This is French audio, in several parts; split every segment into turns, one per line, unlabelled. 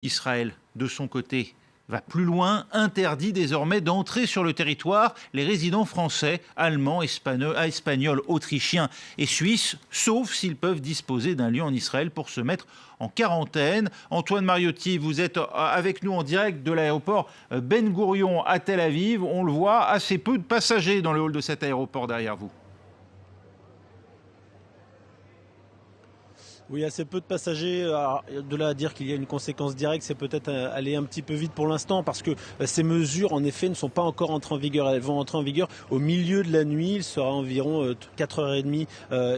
Israël, de son côté, va plus loin, interdit désormais d'entrer sur le territoire les résidents français, allemands, espagnols, autrichiens et suisses, sauf s'ils peuvent disposer d'un lieu en Israël pour se mettre en quarantaine. Antoine Mariotti, vous êtes avec nous en direct de l'aéroport Ben Gourion à Tel Aviv. On le voit, assez peu de passagers dans le hall de cet aéroport derrière vous.
Oui, assez peu de passagers. Alors, de là à dire qu'il y a une conséquence directe, c'est peut-être aller un petit peu vite pour l'instant parce que ces mesures, en effet, ne sont pas encore entrées en vigueur. Elles vont entrer en vigueur au milieu de la nuit. Il sera environ 4h30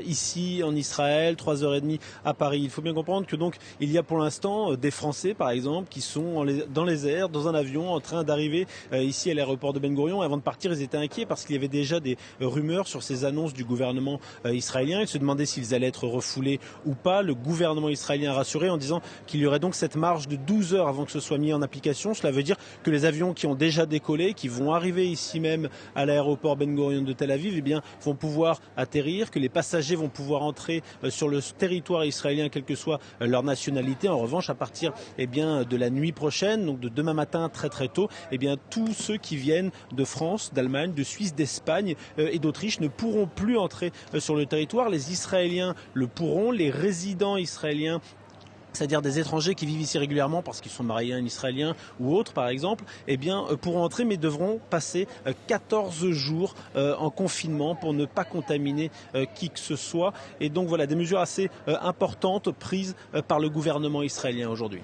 ici en Israël, 3h30 à Paris. Il faut bien comprendre que donc il y a pour l'instant des Français, par exemple, qui sont dans les airs, dans un avion, en train d'arriver ici à l'aéroport de Ben Gourion. Avant de partir, ils étaient inquiets parce qu'il y avait déjà des rumeurs sur ces annonces du gouvernement israélien. Ils se demandaient s'ils allaient être refoulés ou pas. Le gouvernement israélien a rassuré en disant qu'il y aurait donc cette marge de 12 heures avant que ce soit mis en application. Cela veut dire que les avions qui ont déjà décollé, qui vont arriver ici même à l'aéroport Ben Gourion de Tel Aviv, vont pouvoir atterrir, que les passagers vont pouvoir entrer sur le territoire israélien, quelle que soit leur nationalité. En revanche, à partir de la nuit prochaine, donc de demain matin très très tôt, tous ceux qui viennent de France, d'Allemagne, de Suisse, d'Espagne et d'Autriche ne pourront plus entrer sur le territoire. Les Israéliens le pourront, les résidents israéliens, c'est-à-dire des étrangers qui vivent ici régulièrement parce qu'ils sont mariés à un Israélien ou autre par exemple, pourront entrer mais devront passer 14 jours en confinement pour ne pas contaminer qui que ce soit. Et donc voilà, des mesures assez importantes prises par le gouvernement israélien aujourd'hui.